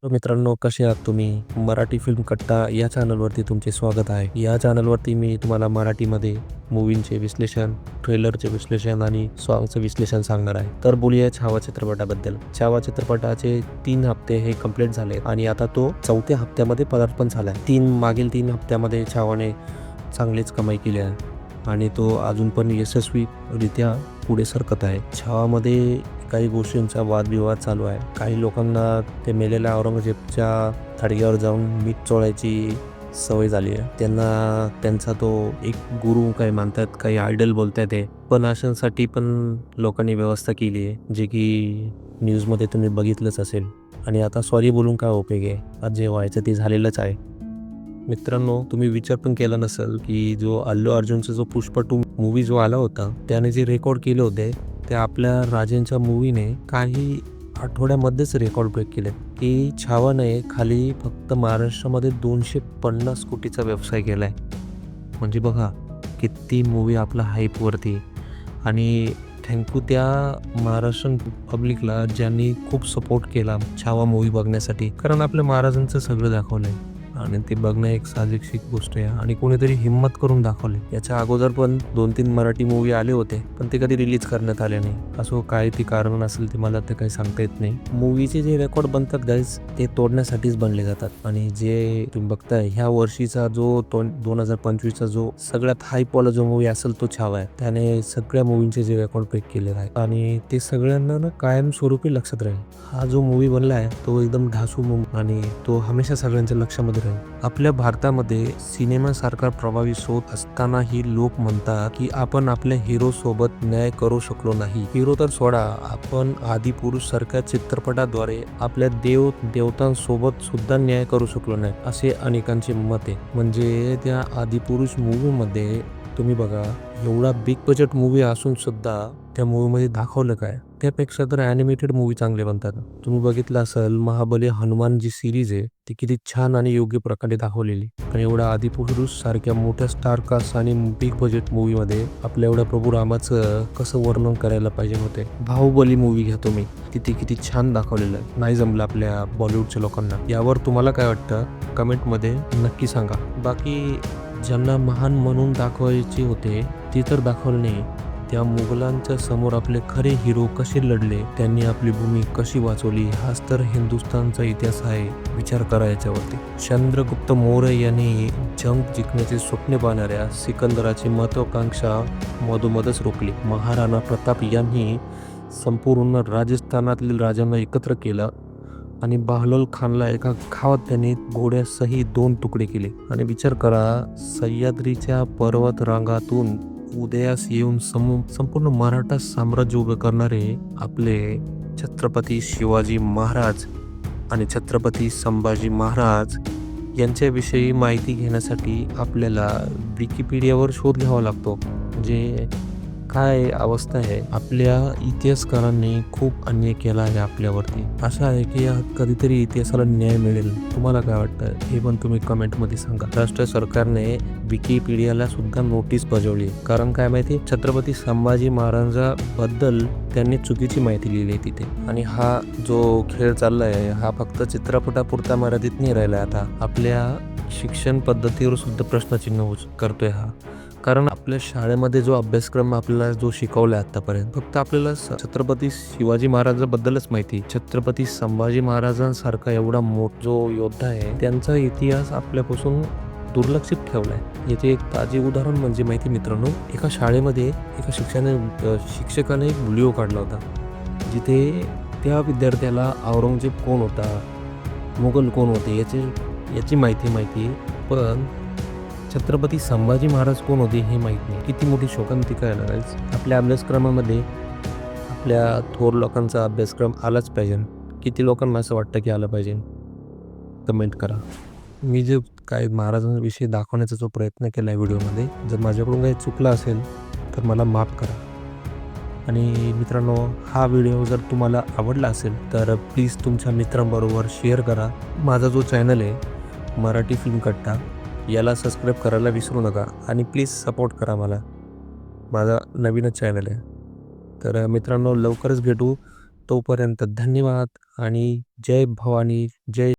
तर मित्रांनो, कसे आहात तुम्ही? मराठी फिल्म कट्टा या चॅनलवरती तुमचे स्वागत आहे. या चॅनलवरती मी तुम्हाला मराठीमध्ये मूव्हींचे विश्लेषण, ट्रेलरचे विश्लेषण आणि सॉन्गचं विश्लेषण सांगणार आहे. तर बोलूया छावा चित्रपटाबद्दल. छावा चित्रपटाचे 3 हप्ते हे कंप्लीट झाले आणि आता तो 4थ्या हप्त्यामध्ये पदार्पण झाला आहे. मागील 3 हप्त्यामध्ये छावाने चांगलीच कमाई केली आहे आणि तो अजून पण यशस्वीरित्या पुढे सरकत आहे. छावामध्ये काही गोष्टींचा वादविवाद चालू आहे. काही लोकांना ते मेलेल्या औरंगजेबच्या थडग्यावर जाऊन मीठ चोळायची सवय झाली आहे. त्यांना त्यांचा तो एक गुरु काही मानतात, काही आयडल बोलतात ते. पण अशांसाठी पण लोकांनी व्यवस्था केली आहे, जे की न्यूजमध्ये तुम्ही बघितलंच असेल. आणि आता सॉरी बोलून काय उपयोग आहे? आज जे व्हायचं ते झालेलंच आहे. मित्रांनो, तुम्ही विचार पण केला नसेल की जो अल्लू अर्जुनचा जो पुष्पा 2 मूव्ही जो आला होता, त्याने जे रेकॉर्ड केले होते ते आपल्या राजांच्या मूव्हीने काही आठवड्यामध्येच रेकॉर्ड ब्रेक केले. की छावाने खाली फक्त महाराष्ट्रामध्ये 250 कोटीचा व्यवसाय केलाय. म्हणजे बघा किती मूव्ही आपला हाईपवरती. आणि थँक्यू त्या महाराष्ट्रीयन पब्लिकला ज्यांनी खूप सपोर्ट केला छावा मूव्ही बघण्यासाठी. कारण आपल्या महाराजांचं सगळं दाखवलंय आणि ते बघणं एक साहजिक गोष्ट आहे आणि कोणीतरी हिंमत करून दाखवले. याच्या अगोदर पण 2-3 मराठी मूव्ही आले होते, पण ते कधी रिलीज करण्यात आले नाही. असं काय ते कारण असेल ते मला ते काही सांगता येत नाही. मूव्हीचे जे रेकॉर्ड बनतात गाईज, ते तोडण्यासाठीच बनले जातात. आणि जे तुम्ही बघताय ह्या वर्षीचा जो 2025चा जो सगळ्यात हायपवाला जो मूव्ही असेल तो छावा आहे. त्याने सगळ्या मूव्हींचे जे रेकॉर्ड ब्रेक केलेले आहे आणि ते सगळ्यांना ना कायमस्वरूपी लक्षात राहील. हा जो मूव्ही बनला आहे तो एकदम ढासू मूव्ही आणि तो हमेशा सगळ्यांच्या लक्षामध्ये राहील. आपल्या भारतामध्ये सिनेमासारखा प्रभावी शोध असतानाही लोक म्हणतात की आपण आपल्या हिरो सोबत न्याय करू शकलो नाही. हिरो तर सोडा, आपण आदिपुरुष सारख्या चित्रपटाद्वारे आपल्या देवतांसोबत सुद्धा न्याय करू शकलो नाही, असे अनेकांचे मत आहे. म्हणजे त्या आदिपुरुष मूव्ही मध्ये तुम्ही बघा, एवढा बिग बजेट मूव्ही असून सुद्धा त्या मूवीमध्ये दाखवलं काय? त्यापेक्षा तर ॲनिमेटेड मूव्ही चांगले बनतात. तुम्ही बघितलं असेल महाबली हनुमान जी सिरीज आहे ती किती छान आणि योग्य प्रकारे दाखवलेली. पण एवढा आदिपुरुष सारख्या मोठ्या स्टार कास्ट आणि बिग बजेट मूवीमध्ये आपल्या एवढ्या प्रभू रामाचं कसं वर्णन करायला पाहिजे होते. बाहुबली मूवी घ्या तुम्ही, किती छान दाखवलेलं आहे. नाही जमलं आपल्या बॉलिवूडच्या लोकांना. यावर तुम्हाला काय वाटतं कमेंटमध्ये नक्की सांगा. बाकी ज्यांना महान म्हणून दाखवायचे होते ते तर दाखवले नाही. त्या मुघलांच्या समोर आपले खरे हिरो कसे लढले, त्यांनी आपली भूमी कशी वाचवली, हाच तर हिंदुस्थानचा इतिहास आहे. विचार करा याच्यावरती. चंद्रगुप्त मौर्य यांनी जंग जिंकण्याचे स्वप्न पाहणाऱ्या सिकंदराची महत्वाकांक्षा मधोमधच रोखली. महाराणा प्रताप यांनी संपूर्ण राजस्थानातील राजांना एकत्र केलं आणि बहलोल खानला एका गावात त्यांनी घोड्यासही 2 तुकडे केले. आणि विचार करा, सह्याद्रीच्या पर्वत रांगातून उदयास येऊन संपूर्ण मराठा साम्राज्य उभे करणारे आपले छत्रपती शिवाजी महाराज आणि छत्रपती संभाजी महाराज यांच्याविषयी माहिती घेण्यासाठी आपल्याला विकिपीडियावर शोध घ्यावा लागतो. म्हणजे काय अवस्था आहे. आपल्या इतिहासकारांनी खूप अन्याय केला आहे आपल्यावरती. अशा आहे की कधीतरी इतिहासाला न्याय मिळेल. तुम्हाला काय वाटतं हे पण तुम्ही कमेंटमध्ये सांगा. राष्ट्र सरकारने विकिपीडियाला सुद्धा नोटीस बजावली. कारण काय माहिती, छत्रपती संभाजी महाराजांबद्दल त्यांनी चुकीची माहिती लिहिली आहे तिथे. आणि हा जो खेळ चाललाय हा फक्त चित्रपटापुरता मर्यादित नाही राहिला. आता आपल्या शिक्षण पद्धतीवर सुद्धा प्रश्नचिन्ह करतोय हा. कारण आपल्या शाळेमध्ये जो अभ्यासक्रम आपल्याला जो शिकवलाय आतापर्यंत, फक्त आपल्याला छत्रपती शिवाजी महाराजांबद्दलच माहिती. छत्रपती संभाजी महाराजांसारखा एवढा जो योद्धा आहे त्यांचा इतिहास आपल्यापासून दुर्लक्षित ठेवलाय. याचे एक ताजे उदाहरण म्हणजे माहिती मित्रांनो, एका शाळेमध्ये एका शिक्षकाने एक व्हिडिओ काढला होता जिथे त्या विद्यार्थ्याला औरंगजेब कोण होता, मुघल कोण होते याची माहिती, पण छत्रपती संभाजी महाराज कोण होते हे माहीत नाही. किती मोठी शोकांतिका आहे ना. आपल्या अभ्यासक्रमामध्ये आपल्या थोर लोकांचा अभ्यासक्रम आलाच पाहिजे. किती लोकांना असं वाटतं की आलं पाहिजे? कमेंट करा. मी जे काय महाराजांविषयी दाखवण्याचा जो प्रयत्न केला आहे व्हिडिओमध्ये, जर माझ्याकडून काही चुकलं असेल तर मला माफ करा. आणि मित्रांनो, हा व्हिडिओ जर तुम्हाला आवडला असेल तर प्लीज तुमच्या मित्रांबरोबर शेअर करा. माझा जो चॅनल आहे मराठी फिल्म कट्टा, याला सबस्क्राईब करायला विसरू नका आणि प्लीज सपोर्ट करा मला. माझा नवीनच चॅनल आहे. तर मित्रांनो, लवकरच भेटू तोपर्यंत धन्यवाद आणि जय भवानी, जय